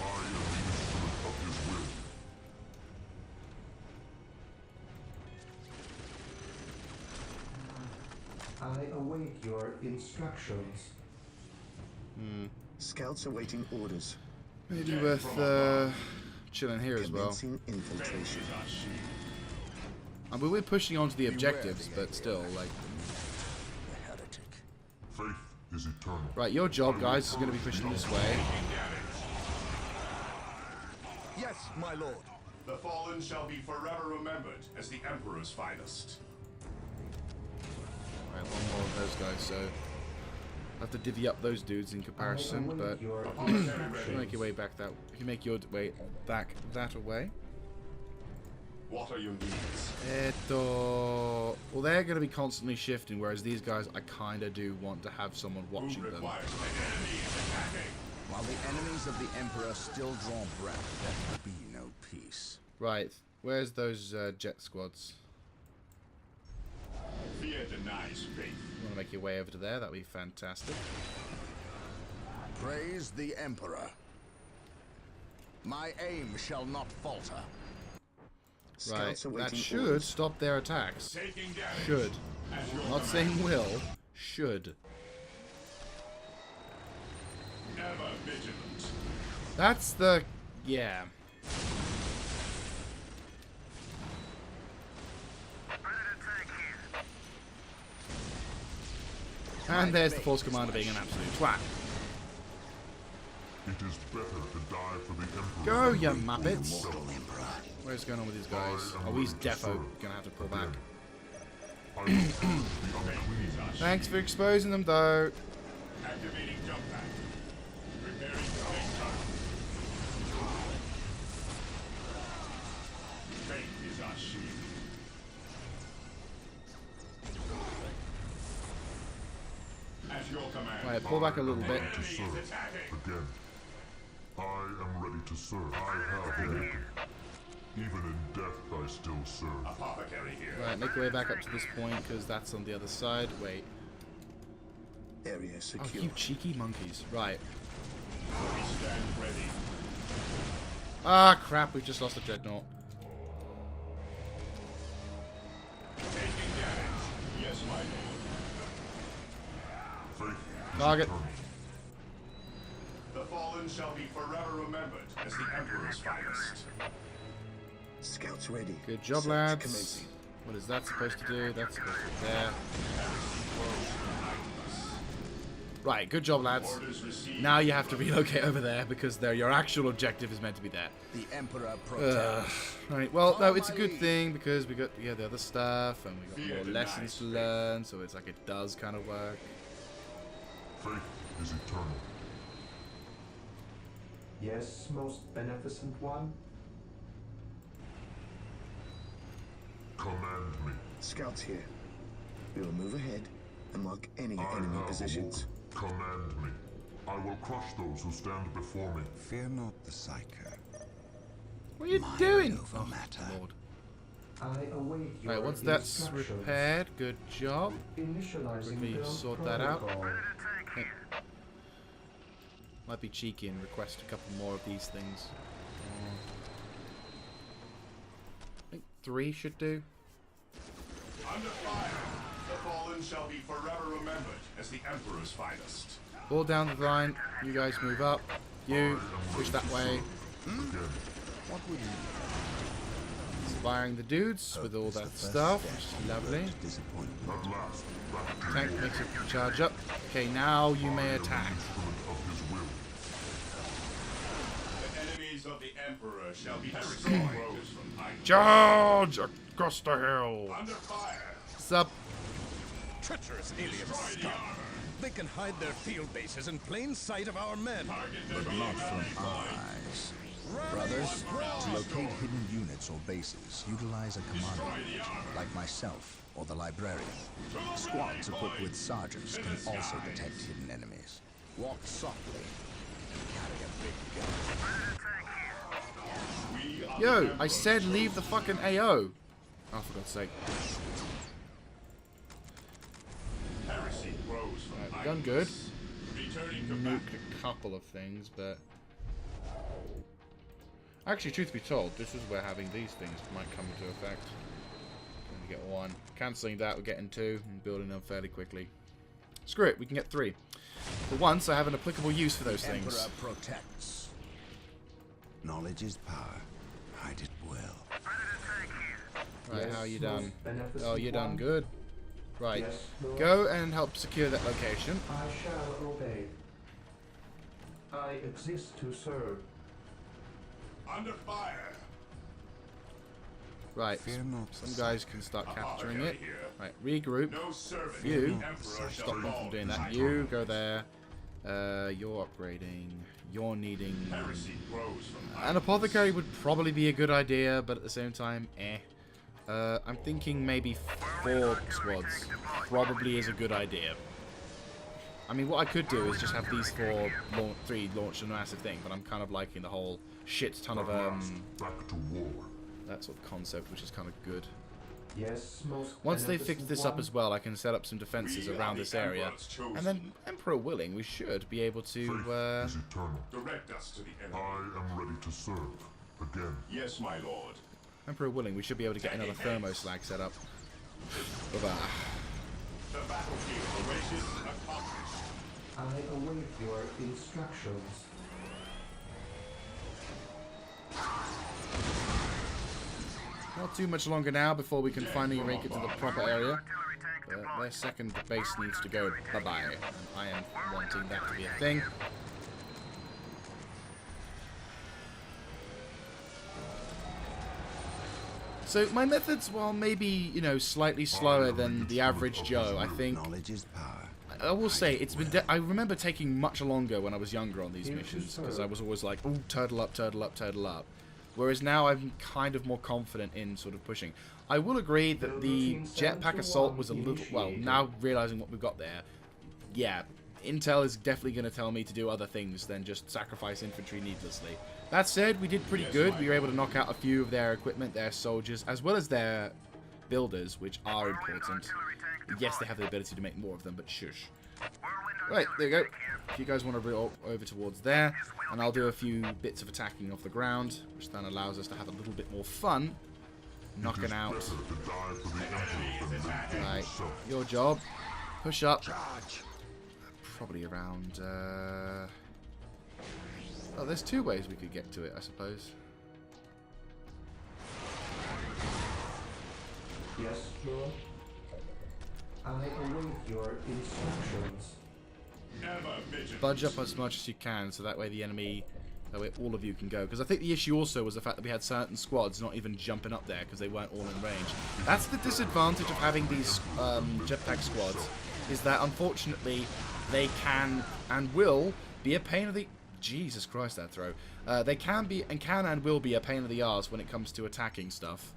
I am the instrument of his will. I await your instructions. Scouts awaiting orders. Maybe worth chilling here as well. Commencing infiltration. I mean, we're pushing on to the objectives, but still, like... The heretic. Faith is eternal. Right, your job, guys, is going to be pushing this way. Yes, my lord. The fallen shall be forever remembered as the Emperor's finest. Right, one more of those guys, so... have to divvy up those dudes in comparison, but make your way back that. If you make your way back that away. What are your needs? Well, they're going to be constantly shifting, whereas these guys, I kind of do want to have someone watching them. While the enemies of the Emperor still draw breath, there will be no peace. Right, where's those jet squads? Fear denies faith. You want to make your way over to there? That'd be fantastic. Praise the Emperor. My aim shall not falter. Right, that should stop their attacks. Should. Not saying will. Should. Ever vigilant. That's the... yeah. And there's the Force Commander being an absolute twat. It is better to die for the Emperor. Go, you muppets! What's going on with these guys? Oh, he's defo gonna have to pull back. Thanks for exposing them, though. Activating jump pack. Preparing to take time. Faith is our shield. At your command. Right, pull back a little bit. Again. I am ready to serve. I have hope. Even in death, I still serve. Apothecary here. Right, make your way back up to this point, because that's on the other side. Wait. Area secure. Oh, you cheeky monkeys. Right. We stand ready. Ah, crap, we've just lost a dreadnought. Taking damage. Yes, my lord. Target. The fallen shall be forever remembered as the Emperor's finest. Scouts ready. Good job, Search lads. commencing. What is that supposed to do? That's supposed to be there. Right, good job, lads. Now you have to relocate over there because your actual objective is meant to be there. The Emperor protects. Right, well, no, it's a good thing because we got the other stuff and we got more lessons to learn, so it's like it does kind of work. Faith is eternal. Yes, most beneficent one. Command me. Scouts here. We will move ahead and mark any I enemy have positions. awoke. Command me. I will crush those who stand before me. Fear not the Psyker. What are you Mind doing? over Oh, matter. Lord. I await your Right, once that's instructions. repaired, good job. Initializing Quickly build sort that out. protocol. Okay. Might be cheeky and request a couple more of these things. I think 3 should do. Under fire, the fallen shall be forever remembered as the Emperor's finest. Pull down the line. You guys move up. You push that way. What would you Inspiring the dudes with all that stuff. Which is lovely. At last, back to Tank makes it charge up. Okay, now you may attack. instrument of his will. The enemies of the Emperor shall be destroyed. Charge across the hill. Under fire. Sup? Treacherous alien scum. They can hide their field bases in plain sight of our men. but not from our eyes? Brothers, to locate hidden units or bases, utilize a commander like myself or the librarian. Squads equipped with sergeants can also detect hidden enemies. Walk softly. Carry a big gun. Yo, I said leave the fucking AO. Oh, for God's sake. Heresy grows from Right, done good. returning to Nuked a couple of things, but... Actually, truth be told, this is where having these things might come into effect. Only get 1. Cancelling that, we're getting 2, and building them fairly quickly. Screw it, we can get 3. For once, I have an applicable use for those things. Emperor protects. Knowledge is power. Hide it well. Right, how you done? Beneficent Oh, you done one. good. Right, Yes, Lord. go and help secure that location. I shall obey. I exist to serve. under fire. Right, Fear not. some guys can start capturing it. Here. Right, regroup. No servant You, of the Emperor stop shall them from fall doing that. beside You, go there. You're upgrading. You're needing... Heresy grows from An apothecary would probably be a good idea, but at the same time, eh. I'm thinking maybe 4 squads probably is a good idea. I mean, what I could do is just have these 3 launch a massive thing, but I'm kind of liking the whole shit ton of back to war. that sort of concept, which is kind of good. Yes, most Once they fix beneficent this up one. as well, I can set up some defenses around this area, and then, Emperor willing, we should be able to. Faith is eternal. Direct us to the enemy. I am ready to serve. Again. Yes, my lord. Emperor willing, we should be able to get another thermoslag set up. Bye-bye. The battlefield awaits accomplished. I await your instructions. Not too much longer now before we can finally make it to the proper area. But their second base needs to go bye-bye. And I am wanting that to be a thing. So my methods, while maybe, you know, slightly slower than the average Joe, I think... Knowledge is power. I will say, it's been... I remember taking much longer when I was younger on these missions, because I was always like, ooh, turtle up, turtle up, turtle up. Whereas now I'm kind of more confident in sort of pushing. I will agree that the jetpack assault was a little... Well, now realizing what we've got there, yeah, Intel is definitely going to tell me to do other things than just sacrifice infantry needlessly. That said, we did pretty good. We were able to knock out a few of their equipment, their soldiers, as well as their builders, which are important. Yes, they have the ability to make more of them, but shush. Right, there you go. If you guys want to roll over towards there, and I'll do a few bits of attacking off the ground, which then allows us to have a little bit more fun. Knocking out. Right, your job. Push up. Probably around... Oh, there's 2 ways we could get to it, I suppose. Yes, Lord. I await your instructions. Budge up as much as you can, so that way the enemy, that way all of you can go. Because I think the issue also was the fact that we had certain squads not even jumping up there because they weren't all in range. That's the disadvantage of having these jetpack squads, is that unfortunately they can and will be a pain of the... Jesus Christ, that throw. They can and will be a pain in the arse when it comes to attacking stuff.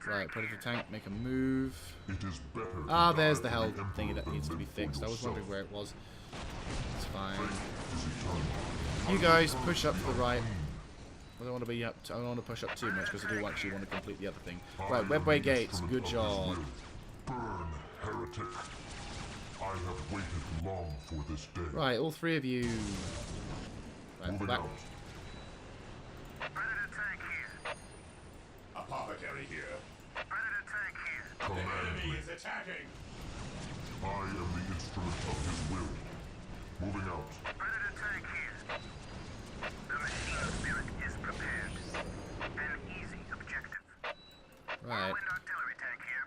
Right, Predator tank, make a move. It is better. Ah, there's the hell thingy that needs to be fixed. I was wondering where it was. It's fine. You guys push up to the right. I don't want to be up. I don't want to push up too much because I do actually want to complete the other thing. Right, webway gates. Good job. Burn, heretic. I have waited long for this day. Right, all 3 of you. Right, back. Predator tank here. Apothecary here. Predator tank here. The enemy is attacking. I am the instrument of his will. Moving out. Predator tank here. The machine spirit is prepared. An easy objective. Right. Whirlwind artillery tank here.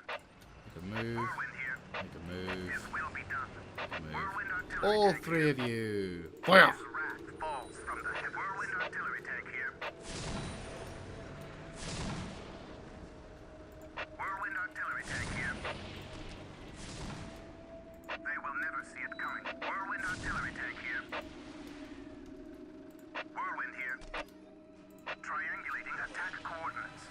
Make a move. Whirlwind here. Make a move. This will be done. Make a move. Whirlwind artillery All tank 3 of you. Fire! His wrath falls from the whirlwind artillery tank here. Whirlwind artillery tank here. They will never see it coming. Whirlwind artillery tank here. Whirlwind here. Triangulating attack coordinates.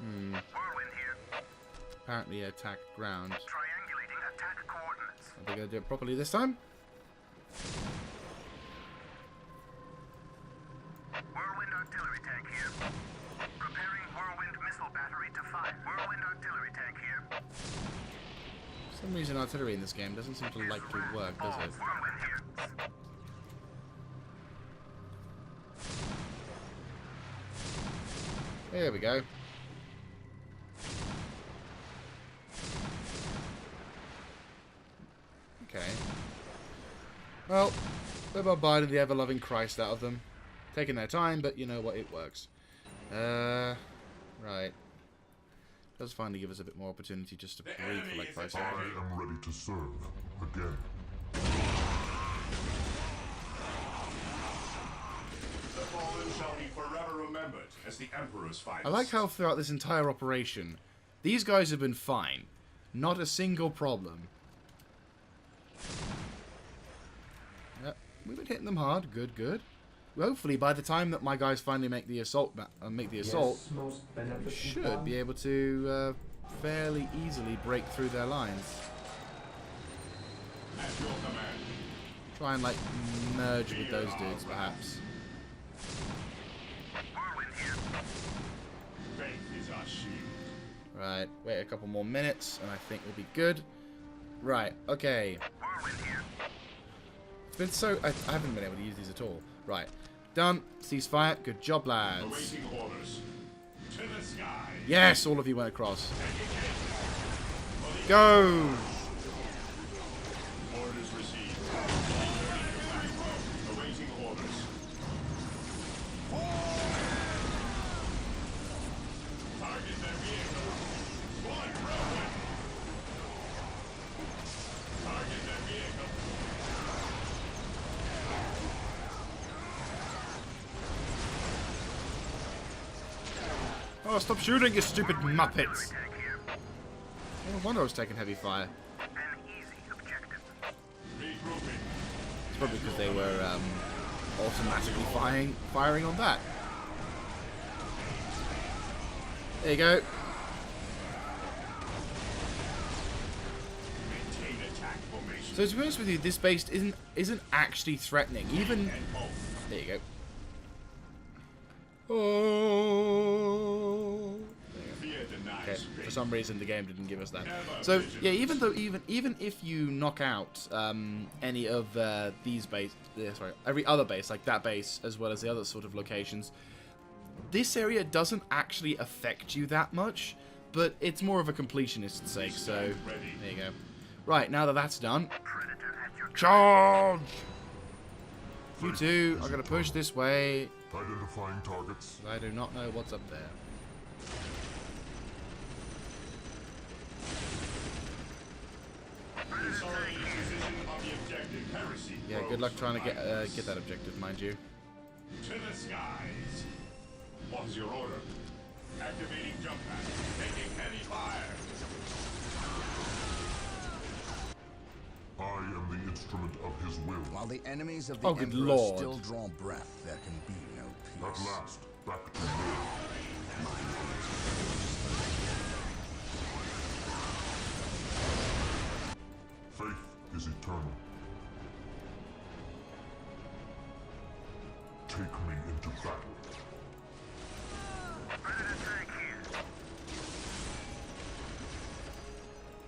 Whirlwind here. Apparently attack ground. Triangulating attack coordinates. Are they going to do it properly this time? Whirlwind artillery tank here. Preparing whirlwind missile battery to fire. Whirlwind artillery tank here. For some reason artillery in this game doesn't seem to like to work, does it? Whirlwind here. There we go. Okay. Well, we're bombarding the ever-loving Christ out of them. Taking their time, but you know what, it works. Right. Does finally give us a bit more opportunity just to breathe for like 5 seconds. I am ready to serve. Again. The fallen shall be forever remembered as the Emperor's finest. I like how throughout this entire operation, these guys have been fine. Not a single problem. Yep, we've been hitting them hard. Good, good. Hopefully, by the time that my guys finally make the assault, we should be able to fairly easily break through their lines. At your command. Try and like merge with those dudes, perhaps. Faith is our shield. Right, wait a couple more minutes, and I think we'll be good. Right, okay. It's been so... I haven't been able to use these at all. Right, done. Ceasefire. Good job, lads. Awaiting orders. To the sky. Yes, all of you went across. Go! Orders received. Awaiting orders. Target their vehicle. One railway. Target their vehicle. Oh, stop shooting, you stupid muppets! No wonder I was taking heavy fire. It's probably because they were automatically firing on that. There you go. So to be honest with you, this base isn't actually threatening. Even there you go. Oh. Okay. For some reason, the game didn't give us that. So yeah, even if you knock out any of these every other base, like that base, as well as the other sort of locations, this area doesn't actually affect you that much. But it's more of a completionist's sake. So there you go. Right, now that that's done, charge! You two are gonna push this way. Identifying targets. I do not know what's up there. Yeah, good luck trying to get that objective, mind you. To the skies. What is your order? Activating jump pad. Taking heavy fire. I am the instrument of his will. While the enemies of the good Emperor Lord. still draw breath, there can be no At peace. last, back to war. Faith is eternal. Take me into battle.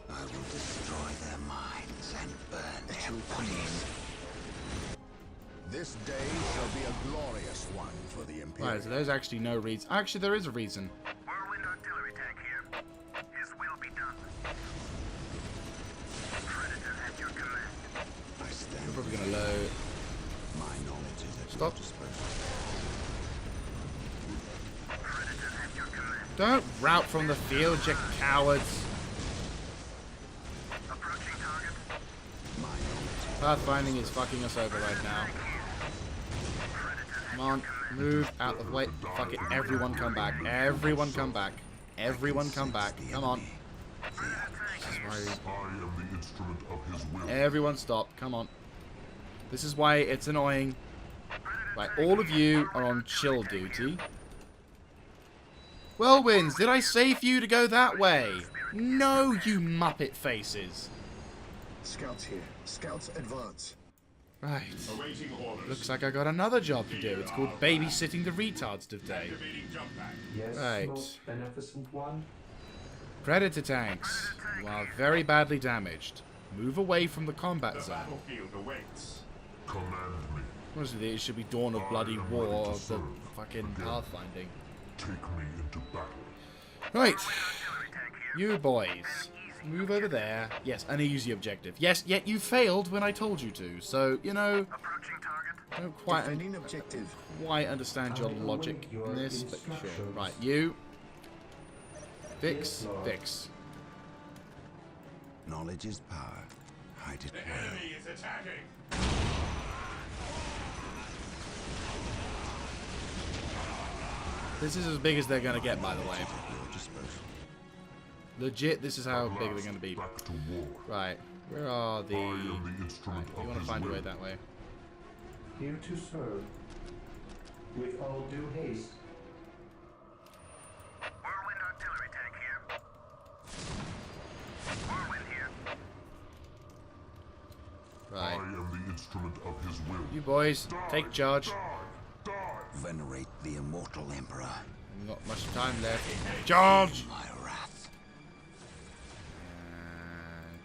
I will destroy their minds and burn their bodies. This day shall be a glorious one for the Imperium. Right, so there's actually no reason. Actually, there is a reason. Whirlwind artillery tank here. His will be done. Predator at your command. I stand. We're probably gonna load. My knowledge is at Stop. your disposal. Predator at your command. Don't rout from the field, you cowards. Approaching target. My knowledge. Pathfinding is fucking us over right now. Come on, move out of the way. Fuck it, everyone come back. Everyone come back. Everyone come back. Come on. This is why... I am the instrument of his will. Everyone stop. Come on. This is why it's annoying. Right, all of you are on chill duty. Whirlwinds, did I say for you to go that way? No, you muppet faces. Scouts here. Scouts advance. Right. Awaiting orders. Looks like I got another job to do. It's called babysitting the retards today. Activating jump pad. Yes, Right. most beneficent one. Predator tanks. You are very badly damaged. Move away from the combat The zone. battlefield awaits. Command me. Honestly, it should be Dawn of Bloody War of the fucking pathfinding. Take me into battle. Right. You boys. Move over there. Yes, an easy objective. Yes, yet you failed when I told you to. So, you know, Approaching target. don't quite Defending objective. understand your logic in this, but sure. Right, you. Fix, fix. Knowledge is power. Hide it The well. enemy is attacking. This is as big as they're gonna get, by the way. Legit, this is how big they're gonna be. Right, where are the... Right, you wanna find your way that way. Here to serve. With all due haste. Whirlwind artillery tank here. Whirlwind here. Right. I am the instrument of his will. You boys, take charge. Venerate the immortal Emperor. Not much time left. Charge! My wrath.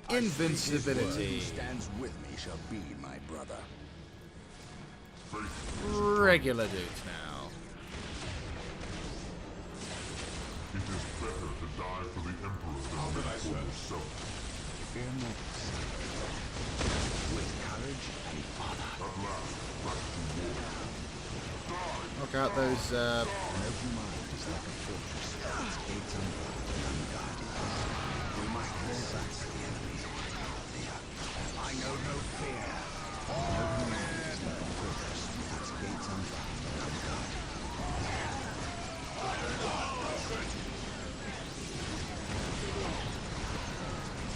Invincibility. Who stands with me shall be my brother. Regular dudes now. It is better to die for the Emperor than live for yourself. Fear not. With courage and honor. At last, back to war. Knock out those, An open mind is like a fortress, its gates unlocked and unguarded. We must hold back the enemy. I know no fear. An open mind is like a fortress, its gates unlocked and unguarded.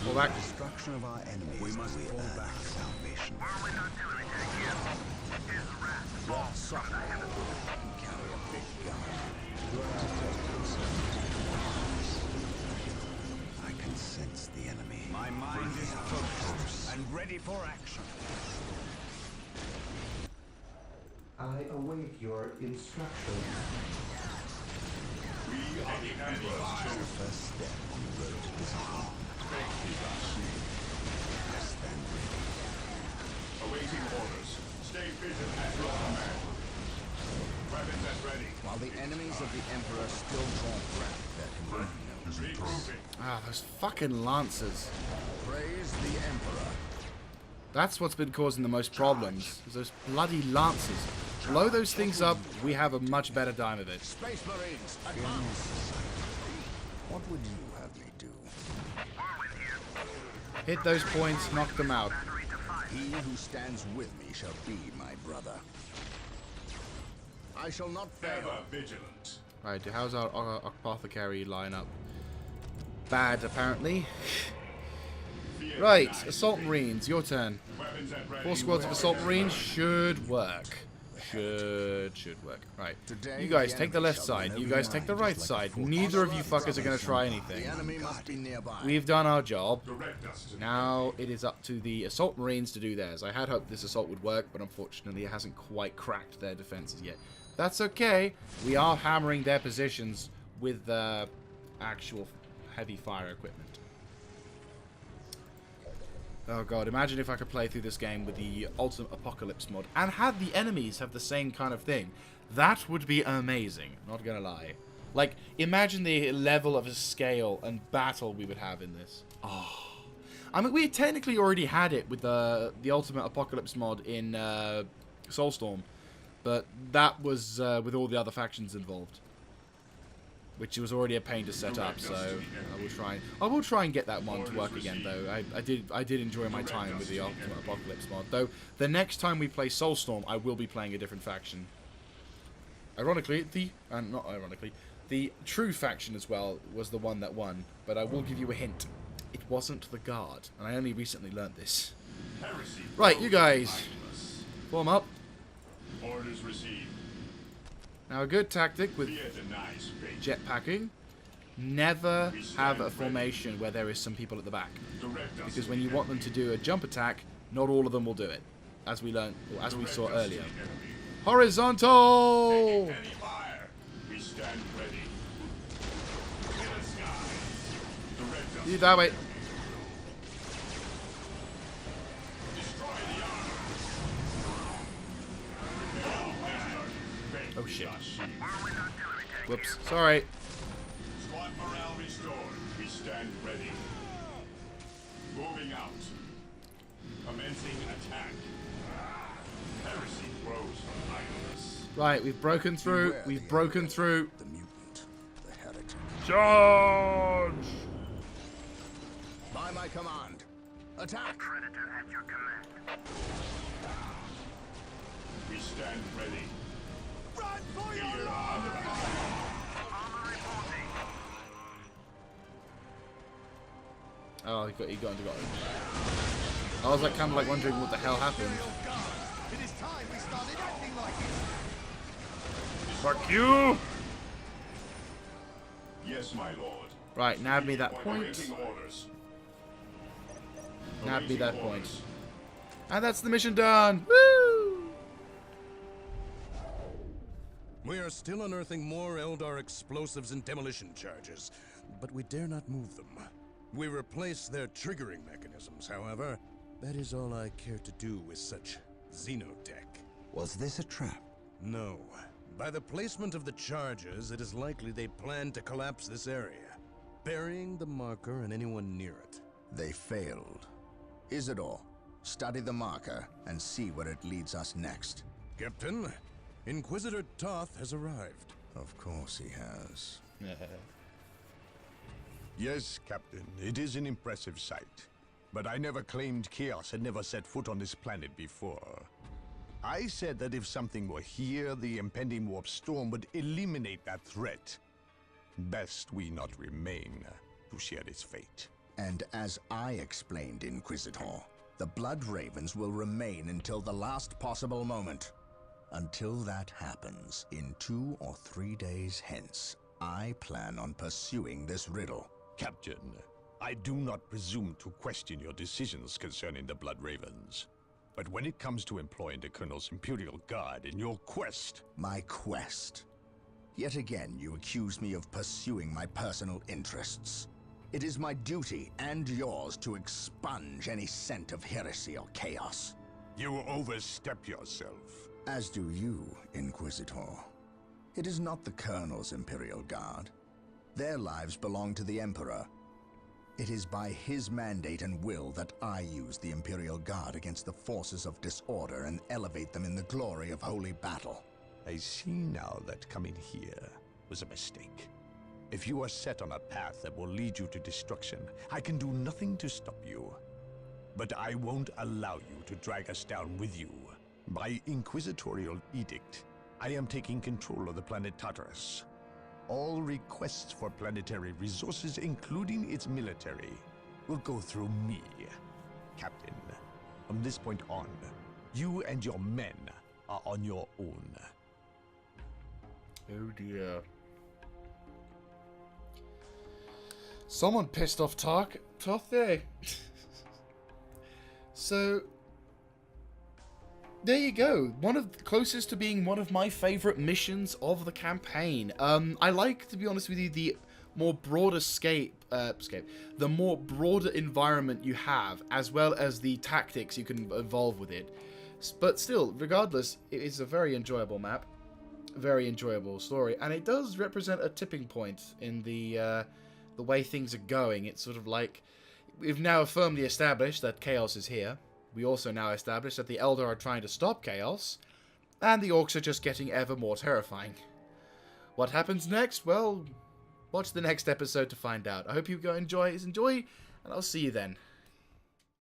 Pull back. The destruction of our enemies, we must fall back salvation. Whirlwind artillery tank here. His wrath falls from the heavens. Carry a big gun. I can sense the enemy. My mind is focused and ready for action. I await your instructions. We are the Emperor's children. First step on the road to discipline. I stand ready. Awaiting orders. Stay vigilant at your command. Weapons at ready. While the enemies of the Emperor still draw breath, there can be no Regrouping. Ah, those fucking lancers. praise the Emperor. That's what's been causing the most problems. Is those bloody lancers. Blow those things up, we have a much better time of it. Space Marines, advance! What would you have me do? Whirlwind here. Hit those points, knock them out. Battery to fire. He who stands with me shall be my brother. I shall not fail. Ever vigilant. Right, how's our apothecary line up? Bad, apparently. Fear Right, not. Assault Marines, your turn. Weapons at ready. 4 squads of Assault Marines should work. Should work. Right. Today, You guys the take the enemy left shall side. be You an guys open take the mind, right just like a side. fortress. Neither of you fuckers are going to try The anything. enemy must be nearby. We've done our job. Direct us to Now it is up to the Assault Marines to do theirs. I had hoped this assault would work, but unfortunately it hasn't quite cracked their defenses yet. That's okay. We are hammering their positions with actual heavy fire equipment. Oh god, imagine if I could play through this game with the Ultimate Apocalypse mod and had the enemies have the same kind of thing. That would be amazing, not gonna lie. Like, imagine the level of scale and battle we would have in this. Oh. I mean, we technically already had it with the Ultimate Apocalypse mod in Soulstorm, but that was with all the other factions involved, which was already a pain to set up. So I will try and get that one to work again, though. I did enjoy my time with the Ultimate Apocalypse mod. Though the next time we play Soulstorm, I will be playing a different faction. Ironically, not ironically, the true faction as well was the one that won. But I will give you a hint: it wasn't the Guard, and I only recently learned this. Right, you guys, form up. Orders received. Now, a good tactic with Fear denies fate. jetpacking: never have a formation where there is some people at the back, Direct us because to when the you want them to do a jump attack, not all of them will do it, as we learned, or as we saw Direct us to earlier. the enemy. Horizontal. Any fire. We stand ready. In the sky. Direct us You to that the way. enemy. Destroy the armor. Oh shit. Whirlwind artillery tank Whoops. Sorry. Squad morale restored. We stand ready. Moving out. Commencing attack. Heresy grows from idleness. Right, we've broken through. Beware We've the broken enemy, through. The mutant, the heretic. Charge! By my command, attack! Predator at your command. We stand ready. Run for your Fear life! under attack. Oh, he got into it. I was like kind of like wondering what the hell happened. It is time we started acting like it. Fuck you! Yes, my lord. Right, nab me that point. Awaiting orders. Nab me Awaiting that orders. point. And that's the mission done! Woo! We are still unearthing more Eldar explosives and demolition charges, but we dare not move them. We replace their triggering mechanisms, however. That is all I care to do with such xenotech. Was this a trap? No. By the placement of the charges, it is likely they plan to collapse this area, burying the marker and anyone near it. They failed. Isidore, study the marker and see where it leads us next. Captain, Inquisitor Toth has arrived. Of course he has. Yes, Captain, it is an impressive sight. But I never claimed Chaos had never set foot on this planet before. I said that if something were here, the impending warp storm would eliminate that threat. Best we not remain to share its fate. And as I explained, Inquisitor, the Blood Ravens will remain until the last possible moment. Until that happens, in 2 or 3 days hence, I plan on pursuing this riddle. Captain, I do not presume to question your decisions concerning the Blood Ravens. But when it comes to employing the Colonel's Imperial Guard in your quest... My quest? Yet again, you accuse me of pursuing my personal interests. It is my duty, and yours, to expunge any scent of heresy or chaos. You overstep yourself. As do you, Inquisitor. It is not the Colonel's Imperial Guard. Their lives belong to the Emperor. It is by his mandate and will that I use the Imperial Guard against the forces of disorder and elevate them in the glory of holy battle. I see now that coming here was a mistake. If you are set on a path that will lead you to destruction, I can do nothing to stop you. But I won't allow you to drag us down with you. By inquisitorial edict, I am taking control of the planet Tartarus. All requests for planetary resources, including its military, will go through me, Captain. From this point on, you and your men are on your own. Oh dear. Someone pissed off Toth there. So, there you go. One of the closest to being one of my favorite missions of the campaign. I like, to be honest with you, the more broader the more broader environment you have, as well as the tactics you can evolve with it. But still, regardless, it is a very enjoyable map, very enjoyable story, and it does represent a tipping point in the way things are going. It's sort of like we've now firmly established that Chaos is here. We also now established that the Eldar are trying to stop Chaos, and the Orcs are just getting ever more terrifying. What happens next? Well, watch the next episode to find out. I hope you enjoy, and I'll see you then.